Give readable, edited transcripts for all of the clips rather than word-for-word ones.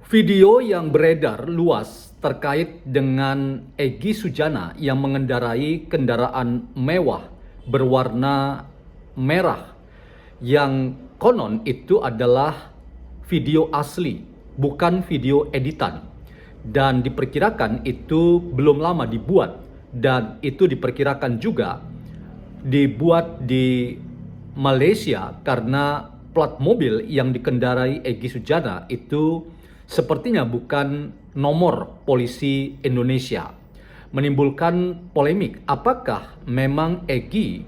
Video yang beredar luas terkait dengan Egy Sujana yang mengendarai kendaraan mewah berwarna merah yang konon itu adalah video asli, bukan video editan. Dan diperkirakan itu belum lama dibuat, dan itu diperkirakan juga dibuat di Malaysia karena plat mobil yang dikendarai Egy Sujana itu sepertinya bukan nomor polisi Indonesia. Menimbulkan polemik, apakah memang Egy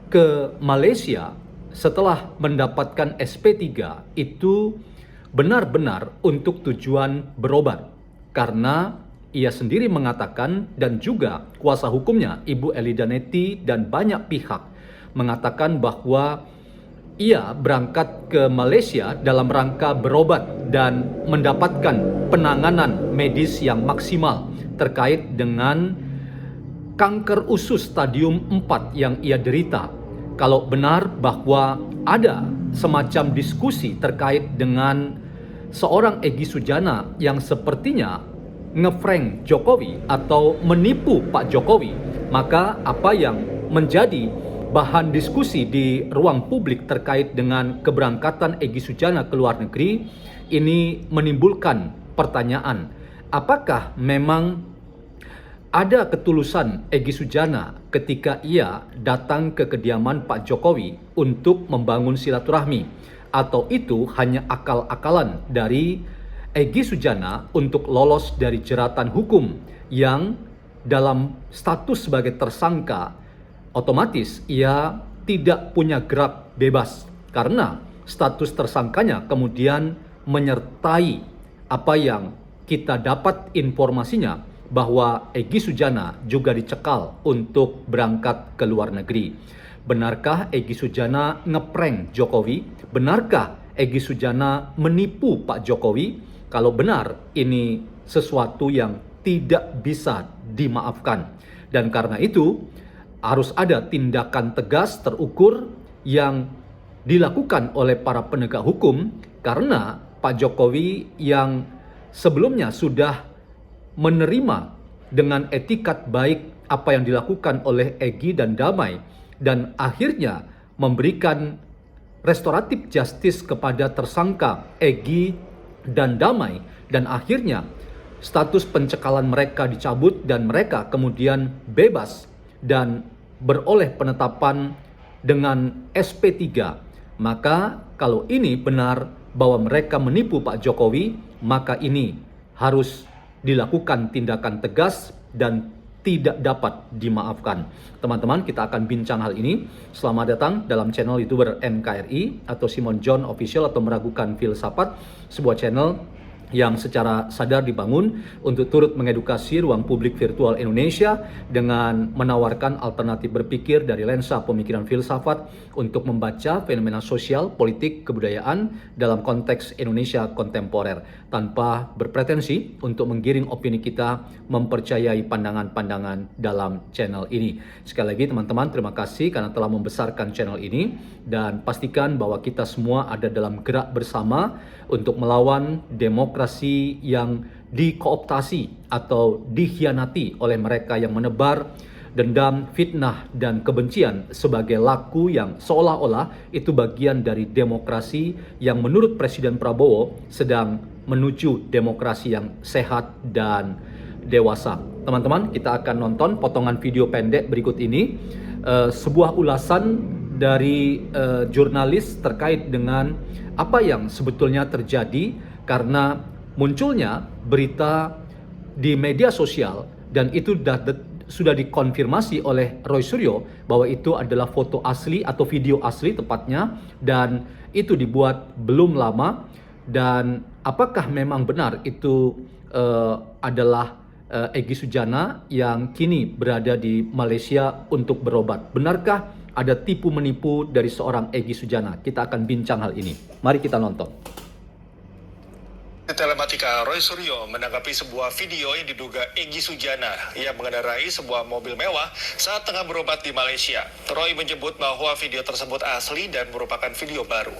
ke Malaysia setelah mendapatkan SP3 itu benar-benar untuk tujuan berobat? Karena ia sendiri mengatakan, dan juga kuasa hukumnya Ibu Elida Neti dan banyak pihak mengatakan bahwa ia berangkat ke Malaysia dalam rangka berobat dan mendapatkan penanganan medis yang maksimal terkait dengan kanker usus stadium 4 yang ia derita. Kalau benar bahwa ada semacam diskusi terkait dengan seorang Egy Sujana yang sepertinya ngeprank Jokowi atau menipu Pak Jokowi, maka apa yang menjadi bahan diskusi di ruang publik terkait dengan keberangkatan Egy Sujana ke luar negeri ini menimbulkan pertanyaan, apakah memang ada ketulusan Egy Sujana ketika ia datang ke kediaman Pak Jokowi untuk membangun silaturahmi, atau itu hanya akal-akalan dari Egy Sujana untuk lolos dari jeratan hukum yang dalam status sebagai tersangka otomatis ia tidak punya gerak bebas karena status tersangkanya kemudian menyertai apa yang kita dapat informasinya bahwa Egy Sujana juga dicekal untuk berangkat ke luar negeri. Benarkah Egy Sujana ngeprank Jokowi? Benarkah Egy Sujana menipu Pak Jokowi? Kalau benar, ini sesuatu yang tidak bisa dimaafkan. Dan karena itu, harus ada tindakan tegas terukur yang dilakukan oleh para penegak hukum, karena Pak Jokowi yang sebelumnya sudah menerima dengan etikat baik apa yang dilakukan oleh Egy dan Damai, dan akhirnya memberikan restoratif justice kepada tersangka Egy dan Damai, dan akhirnya status pencekalan mereka dicabut dan mereka kemudian bebas dan beroleh penetapan dengan SP3. Maka kalau ini benar bahwa mereka menipu Pak Jokowi, maka ini harus dilakukan tindakan tegas dan tidak dapat dimaafkan. Teman-teman, kita akan bincang hal ini. Selamat datang dalam channel YouTuber NKRI atau Simon John Official atau Meragukan Filsafat, sebuah channel yang secara sadar dibangun untuk turut mengedukasi ruang publik virtual Indonesia dengan menawarkan alternatif berpikir dari lensa pemikiran filsafat untuk membaca fenomena sosial, politik, kebudayaan dalam konteks Indonesia kontemporer tanpa berpretensi untuk menggiring opini kita mempercayai pandangan-pandangan dalam channel ini. Sekali lagi teman-teman, terima kasih karena telah membesarkan channel ini, dan pastikan bahwa kita semua ada dalam gerak bersama untuk melawan demokrasi yang dikooptasi atau dikhianati oleh mereka yang menebar dendam, fitnah, dan kebencian sebagai laku yang seolah-olah itu bagian dari demokrasi yang menurut Presiden Prabowo sedang menuju demokrasi yang sehat dan dewasa. Teman-teman, kita akan nonton potongan video pendek berikut ini, sebuah ulasan dari jurnalis terkait dengan apa yang sebetulnya terjadi karena munculnya berita di media sosial, dan itu sudah dikonfirmasi oleh Roy Suryo bahwa itu adalah foto asli atau video asli tepatnya, dan itu dibuat belum lama. Dan apakah memang benar itu adalah Egy Sujana yang kini berada di Malaysia untuk berobat? Benarkah ada tipu menipu dari seorang Egy Sujana? Kita akan bincang hal ini. Mari kita nonton. Telematika Roy Suryo menanggapi sebuah video yang diduga Egy Sujana yang mengendarai sebuah mobil mewah saat tengah berobat di Malaysia. Roy menyebut bahwa video tersebut asli dan merupakan video baru.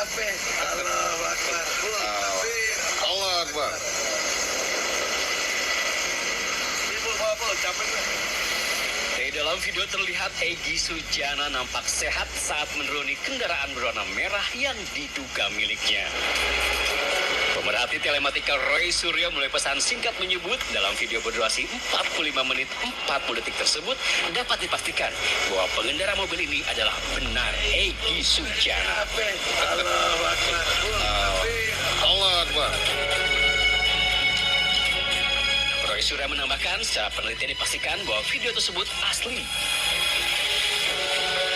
Allah Akbar. Di dalam video terlihat Egy Sujana nampak sehat saat menuruni kendaraan berwarna merah yang diduga miliknya. Pemerhati telematika Roy Suryo melalui pesan singkat menyebut dalam video berdurasi 45 menit 40 detik tersebut dapat dipastikan bahwa pengendara mobil ini adalah benar Egy Sujana. Allah Akbar. Roy Suryo menambahkan secara penelitian dipastikan bahwa video tersebut asli.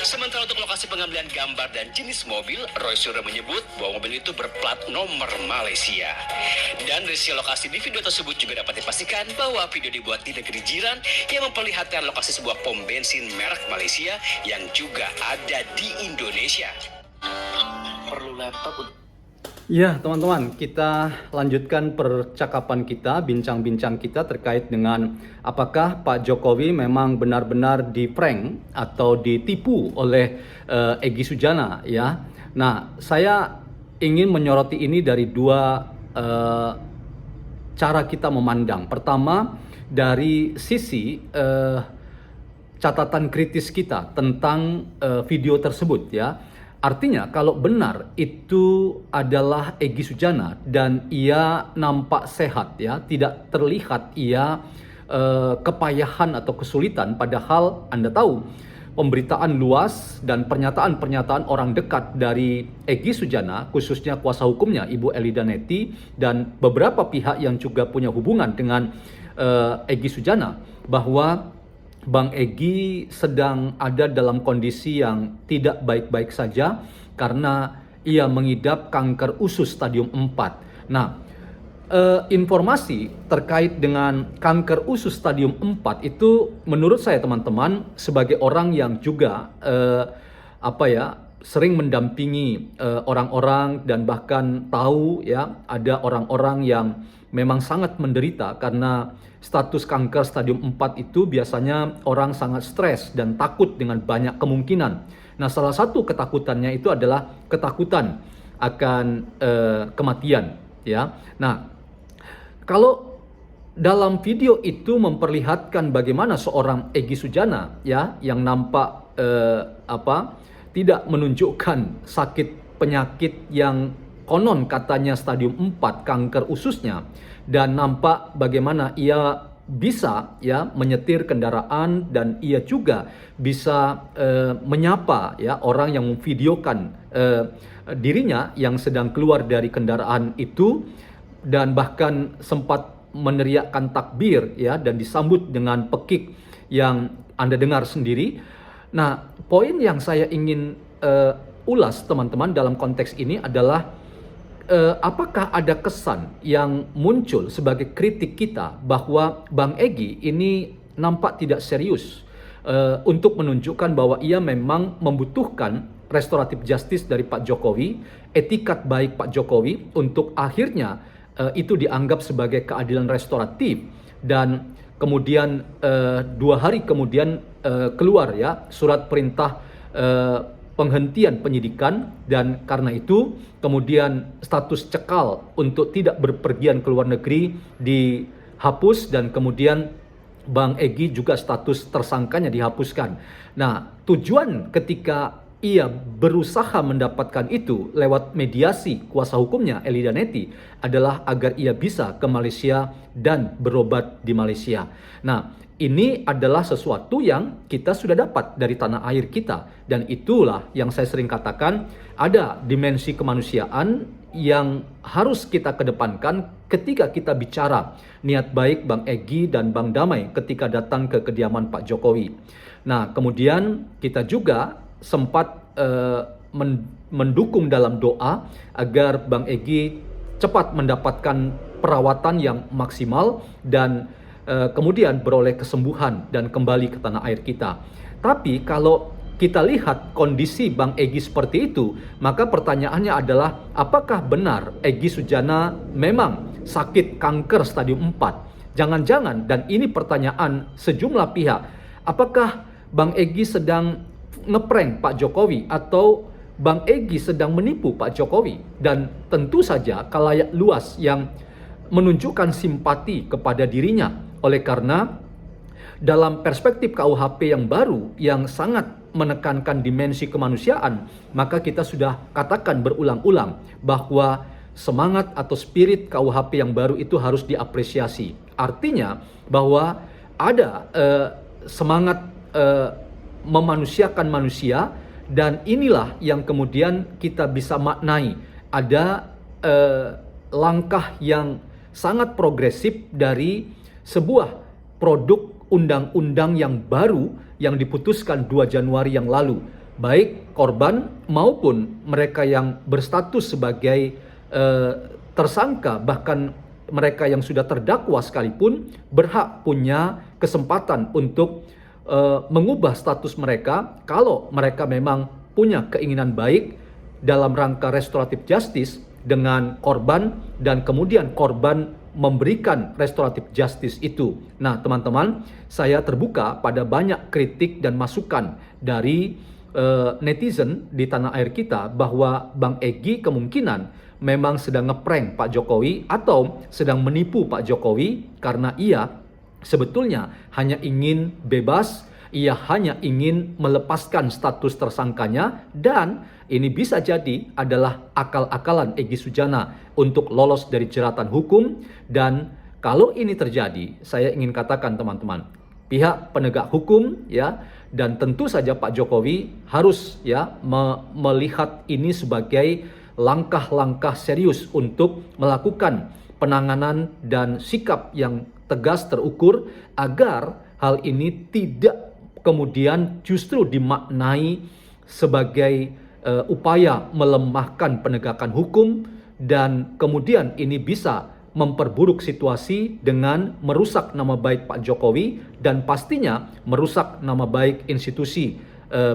Sementara untuk lokasi pengambilan gambar dan jenis mobil, Roy Suryo menyebut bahwa mobil itu berplat nomor Malaysia. Dan dari lokasi di video tersebut juga dapat dipastikan bahwa video dibuat di negeri jiran yang memperlihatkan lokasi sebuah pom bensin merek Malaysia yang juga ada di Indonesia. Perlu laptop. Ya, teman-teman, kita lanjutkan percakapan kita, bincang-bincang kita terkait dengan apakah Pak Jokowi memang benar-benar diprank atau ditipu oleh Egy Sujana, ya. Nah, saya ingin menyoroti ini dari dua cara kita memandang. Pertama, dari sisi catatan kritis kita tentang video tersebut, ya. Artinya kalau benar itu adalah Egy Sujana dan ia nampak sehat, ya, tidak terlihat ia kepayahan atau kesulitan, padahal Anda tahu pemberitaan luas dan pernyataan-pernyataan orang dekat dari Egy Sujana, khususnya kuasa hukumnya Ibu Elida Neti dan beberapa pihak yang juga punya hubungan dengan Egy Sujana, bahwa Bang Egy sedang ada dalam kondisi yang tidak baik-baik saja karena ia mengidap kanker usus stadium 4. Nah, informasi terkait dengan kanker usus stadium 4 itu menurut saya, teman-teman, sebagai orang yang juga sering mendampingi orang-orang dan bahkan tahu, ya, ada orang-orang yang memang sangat menderita karena status kanker stadium 4 itu biasanya orang sangat stres dan takut dengan banyak kemungkinan. Nah, salah satu ketakutannya itu adalah ketakutan akan kematian, ya. Nah, kalau dalam video itu memperlihatkan bagaimana seorang Egy Sujana, ya, yang nampak tidak menunjukkan sakit penyakit yang konon katanya stadium 4 kanker ususnya, dan nampak bagaimana ia bisa, ya, menyetir kendaraan dan ia juga bisa menyapa, ya, orang yang memvideokan dirinya yang sedang keluar dari kendaraan itu dan bahkan sempat meneriakkan takbir, ya, dan disambut dengan pekik yang Anda dengar sendiri. Nah, poin yang saya ingin ulas, teman-teman, dalam konteks ini adalah apakah ada kesan yang muncul sebagai kritik kita bahwa Bang Egy ini nampak tidak serius untuk menunjukkan bahwa ia memang membutuhkan restoratif justice dari Pak Jokowi, etikat baik Pak Jokowi untuk akhirnya itu dianggap sebagai keadilan restoratif, dan kemudian 2 hari kemudian keluar, ya, surat perintah penghentian penyidikan, dan karena itu kemudian status cekal untuk tidak berpergian ke luar negeri dihapus dan kemudian Bang Egy juga status tersangkanya dihapuskan. Nah, tujuan ketika ia berusaha mendapatkan itu lewat mediasi kuasa hukumnya Elida Neti adalah agar ia bisa ke Malaysia dan berobat di Malaysia. Nah, ini adalah sesuatu yang kita sudah dapat dari tanah air kita, dan itulah yang saya sering katakan, ada dimensi kemanusiaan yang harus kita kedepankan ketika kita bicara niat baik Bang Egy dan Bang Damai ketika datang ke kediaman Pak Jokowi. Nah, kemudian kita juga sempat mendukung dalam doa agar Bang Egy cepat mendapatkan perawatan yang maksimal dan kemudian beroleh kesembuhan dan kembali ke tanah air kita. Tapi kalau kita lihat kondisi Bang Egy seperti itu, maka pertanyaannya adalah apakah benar Egy Sujana memang sakit kanker stadium 4? Jangan-jangan, dan ini pertanyaan sejumlah pihak, apakah Bang Egy sedang ngeprank Pak Jokowi atau Bang Egy sedang menipu Pak Jokowi, dan tentu saja khalayak luas yang menunjukkan simpati kepada dirinya. Oleh karena dalam perspektif KUHP yang baru yang sangat menekankan dimensi kemanusiaan, maka kita sudah katakan berulang-ulang bahwa semangat atau spirit KUHP yang baru itu harus diapresiasi. Artinya bahwa ada semangat memanusiakan manusia, dan inilah yang kemudian kita bisa maknai. Ada langkah yang sangat progresif dari sebuah produk undang-undang yang baru yang diputuskan 2 Januari yang lalu. Baik korban maupun mereka yang berstatus sebagai tersangka, bahkan mereka yang sudah terdakwa sekalipun berhak punya kesempatan untuk mengubah status mereka kalau mereka memang punya keinginan baik dalam rangka restoratif justice dengan korban, dan kemudian korban memberikan restoratif justice itu. Nah teman-teman, saya terbuka pada banyak kritik dan masukan dari netizen di tanah air kita bahwa Bang Egy kemungkinan memang sedang ngeprank Pak Jokowi atau sedang menipu Pak Jokowi, karena ia sebetulnya hanya ingin bebas, ia hanya ingin melepaskan status tersangkanya, dan ini bisa jadi adalah akal-akalan Egy Sujana untuk lolos dari jeratan hukum. Dan kalau ini terjadi, saya ingin katakan teman-teman, pihak penegak hukum ya, dan tentu saja Pak Jokowi harus ya melihat ini sebagai langkah-langkah serius untuk melakukan penanganan dan sikap yang tegas terukur agar hal ini tidak kemudian justru dimaknai sebagai upaya melemahkan penegakan hukum, dan kemudian ini bisa memperburuk situasi dengan merusak nama baik Pak Jokowi dan pastinya merusak nama baik institusi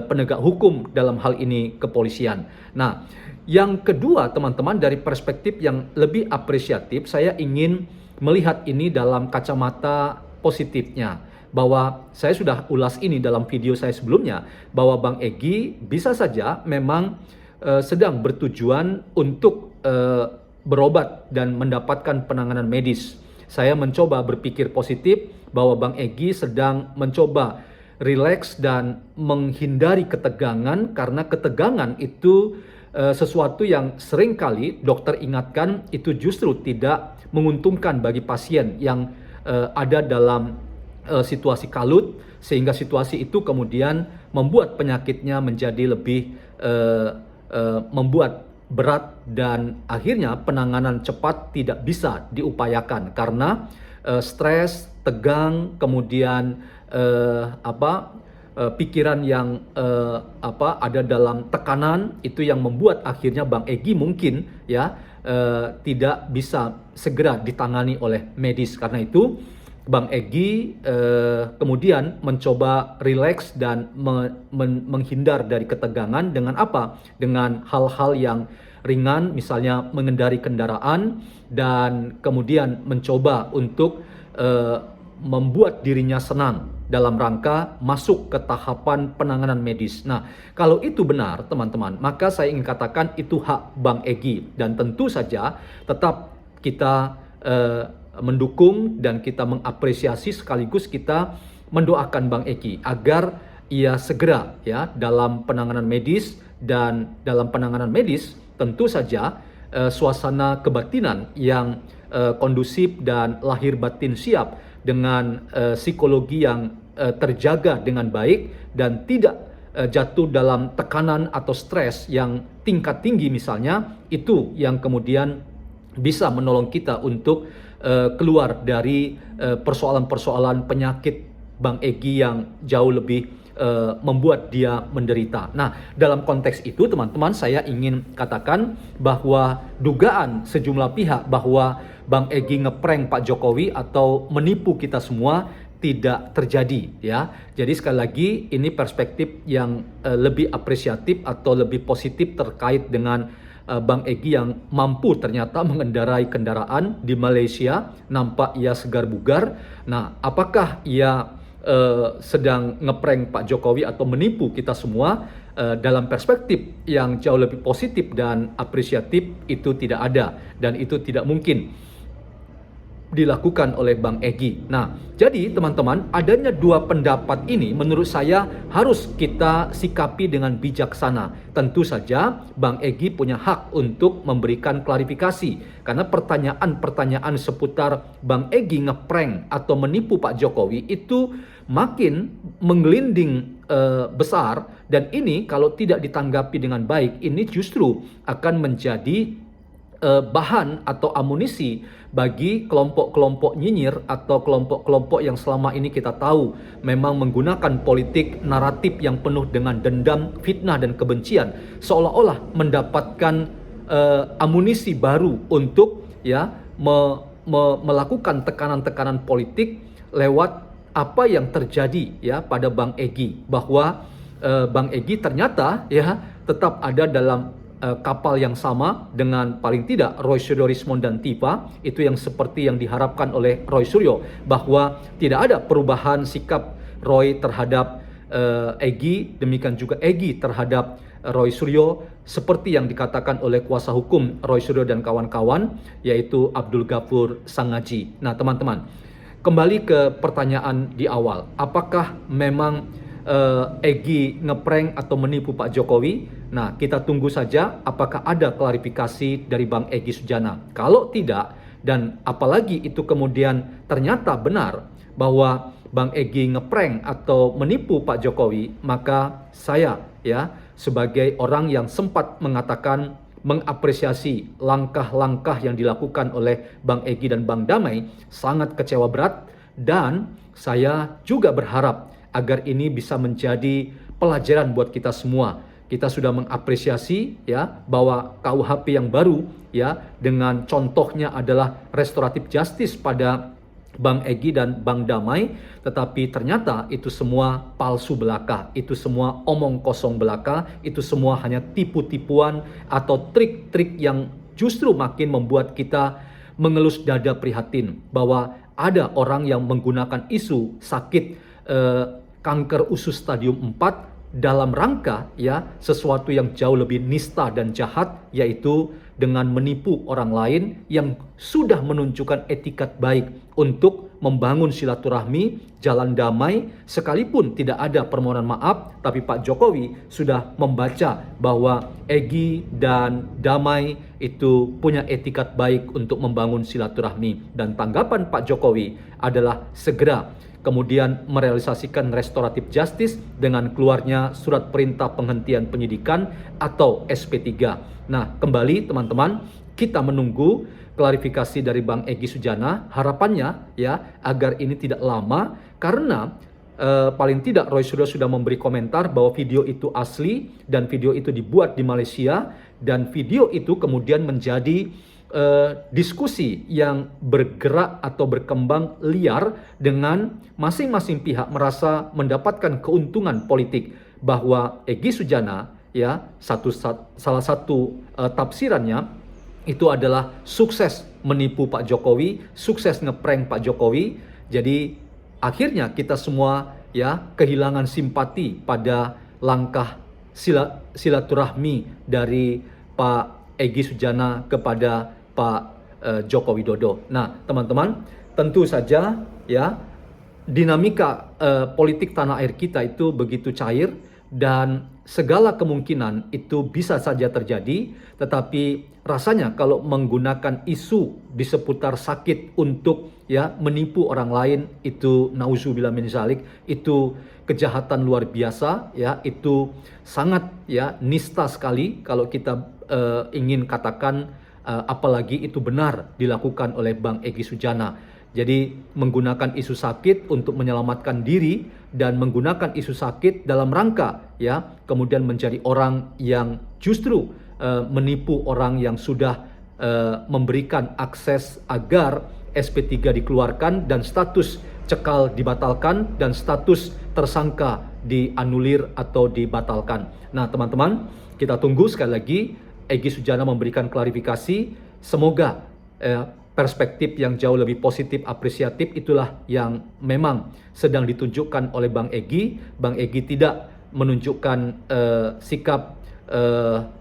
penegak hukum, dalam hal ini kepolisian. Nah, yang kedua teman-teman, dari perspektif yang lebih apresiatif, saya ingin melihat ini dalam kacamata positifnya, bahwa saya sudah ulas ini dalam video saya sebelumnya, bahwa Bang Egy bisa saja memang sedang bertujuan untuk berobat dan mendapatkan penanganan medis. Saya mencoba berpikir positif bahwa Bang Egy sedang mencoba rileks dan menghindari ketegangan, karena ketegangan itu sesuatu yang seringkali dokter ingatkan itu justru tidak menguntungkan bagi pasien yang ada dalam situasi kalut, sehingga situasi itu kemudian membuat penyakitnya menjadi lebih membuat berat, dan akhirnya penanganan cepat tidak bisa diupayakan karena stres, tegang, kemudian pikiran yang ada dalam tekanan, itu yang membuat akhirnya Bang Egy mungkin ya tidak bisa segera ditangani oleh medis. Karena itu Bang Egy kemudian mencoba rileks dan menghindar dari ketegangan dengan apa? Dengan hal-hal yang ringan, misalnya mengendari kendaraan, dan kemudian mencoba untuk membuat dirinya senang dalam rangka masuk ke tahapan penanganan medis. Nah, kalau itu benar teman-teman, maka saya ingin katakan itu hak Bang Egy, dan tentu saja tetap kita mendukung dan kita mengapresiasi, sekaligus kita mendoakan Bang Egy agar ia segera ya dalam penanganan medis, dan dalam penanganan medis tentu saja suasana kebatinan yang kondusif dan lahir batin siap dengan psikologi yang terjaga dengan baik dan tidak jatuh dalam tekanan atau stres yang tingkat tinggi misalnya, itu yang kemudian bisa menolong kita untuk keluar dari persoalan-persoalan penyakit Bang Egy yang jauh lebih membuat dia menderita. Nah, dalam konteks itu teman-teman, saya ingin katakan bahwa dugaan sejumlah pihak bahwa Bang Egy ngeprank Pak Jokowi atau menipu kita semua tidak terjadi ya. Jadi sekali lagi ini perspektif yang lebih apresiatif atau lebih positif terkait dengan Bang Egy yang mampu ternyata mengendarai kendaraan di Malaysia, nampak ia segar bugar. Nah, apakah ia sedang ngeprank Pak Jokowi atau menipu kita semua, dalam perspektif yang jauh lebih positif dan apresiatif itu tidak ada dan itu tidak mungkin dilakukan oleh Bang Egy. Nah, jadi teman-teman, adanya dua pendapat ini menurut saya harus kita sikapi dengan bijaksana. Tentu saja Bang Egy punya hak untuk memberikan klarifikasi karena pertanyaan-pertanyaan seputar Bang Egy ngeprank atau menipu Pak Jokowi itu makin menggelinding besar, dan ini kalau tidak ditanggapi dengan baik ini justru akan menjadi bahan atau amunisi bagi kelompok-kelompok nyinyir atau kelompok-kelompok yang selama ini kita tahu memang menggunakan politik naratif yang penuh dengan dendam, fitnah dan kebencian, seolah-olah mendapatkan amunisi baru untuk melakukan tekanan-tekanan politik lewat apa yang terjadi pada Bang Egy, bahwa Bang Egy ternyata tetap ada dalam kapal yang sama dengan paling tidak Roy Suryo Rismond dan Tifa. Itu yang seperti yang diharapkan oleh Roy Suryo, bahwa tidak ada perubahan sikap Roy terhadap Egy, demikian juga Egy terhadap Roy Suryo, seperti yang dikatakan oleh kuasa hukum Roy Suryo dan kawan-kawan, yaitu Abdul Ghafur Sangaji. Nah teman-teman, kembali ke pertanyaan di awal, apakah memang Egy ngeprank atau menipu Pak Jokowi? Nah, kita tunggu saja apakah ada klarifikasi dari Bang Egy Sujana. Kalau tidak, dan apalagi itu kemudian ternyata benar bahwa Bang Egy ngeprank atau menipu Pak Jokowi, maka saya sebagai orang yang sempat mengatakan mengapresiasi langkah-langkah yang dilakukan oleh Bang Egy dan Bang Damai, sangat kecewa berat, dan saya juga berharap agar ini bisa menjadi pelajaran buat kita semua. Kita sudah mengapresiasi bahwa KUHP yang baru dengan contohnya adalah restoratif justice pada Bang Egy dan Bang Damai, tetapi ternyata itu semua palsu belaka, itu semua omong kosong belaka, itu semua hanya tipu-tipuan atau trik-trik yang justru makin membuat kita mengelus dada prihatin bahwa ada orang yang menggunakan isu sakit kanker usus stadium 4 dalam rangka sesuatu yang jauh lebih nista dan jahat, yaitu dengan menipu orang lain yang sudah menunjukkan etikat baik untuk membangun silaturahmi, jalan damai, sekalipun tidak ada permohonan maaf, tapi Pak Jokowi sudah membaca bahwa Egy dan Damai itu punya etikat baik untuk membangun silaturahmi, dan tanggapan Pak Jokowi adalah segera kemudian merealisasikan restoratif justice dengan keluarnya surat perintah penghentian penyidikan atau SP3. Nah, kembali teman-teman, kita menunggu klarifikasi dari Bang Egy Sujana. Harapannya agar ini tidak lama, karena paling tidak Roy Suryo sudah memberi komentar bahwa video itu asli dan video itu dibuat di Malaysia, dan video itu kemudian menjadi diskusi yang bergerak atau berkembang liar dengan masing-masing pihak merasa mendapatkan keuntungan politik, bahwa Egy Sujana salah satu tafsirannya itu adalah sukses menipu Pak Jokowi, sukses ngeprank Pak Jokowi. Jadi akhirnya kita semua kehilangan simpati pada langkah silaturahmi dari Pak Egy Sujana kepada Pak Joko Widodo. Nah, teman-teman, tentu saja dinamika politik tanah air kita itu begitu cair dan segala kemungkinan itu bisa saja terjadi, tetapi rasanya kalau menggunakan isu di seputar sakit untuk menipu orang lain, itu nauzubillah min zalik, itu kejahatan luar biasa, itu sangat nista sekali kalau kita ingin katakan apalagi itu benar dilakukan oleh Bang Egy Sujana. Jadi menggunakan isu sakit untuk menyelamatkan diri dan menggunakan isu sakit dalam rangka kemudian menjadi orang yang justru menipu orang yang sudah memberikan akses agar SP3 dikeluarkan dan status cekal dibatalkan dan status tersangka dianulir atau dibatalkan. Nah, teman-teman, kita tunggu sekali lagi Egy Sujana memberikan klarifikasi. Semoga perspektif yang jauh lebih positif, apresiatif, itulah yang memang sedang ditunjukkan oleh Bang Egy. Bang Egy tidak menunjukkan sikap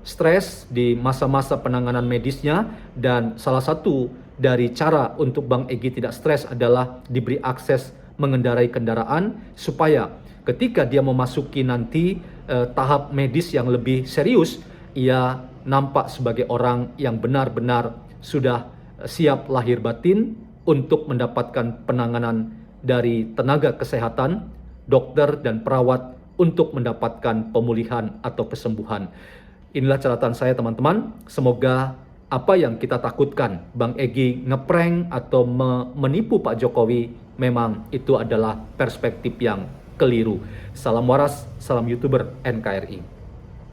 stres di masa-masa penanganan medisnya, dan salah satu dari cara untuk Bang Egy tidak stres adalah diberi akses mengendarai kendaraan supaya ketika dia memasuki nanti tahap medis yang lebih serius, ia nampak sebagai orang yang benar-benar sudah siap lahir batin untuk mendapatkan penanganan dari tenaga kesehatan, dokter dan perawat untuk mendapatkan pemulihan atau kesembuhan. Inilah catatan saya teman-teman. Semoga apa yang kita takutkan Bang Egy ngeprank atau menipu Pak Jokowi, memang itu adalah perspektif yang keliru. Salam waras, salam YouTuber NKRI.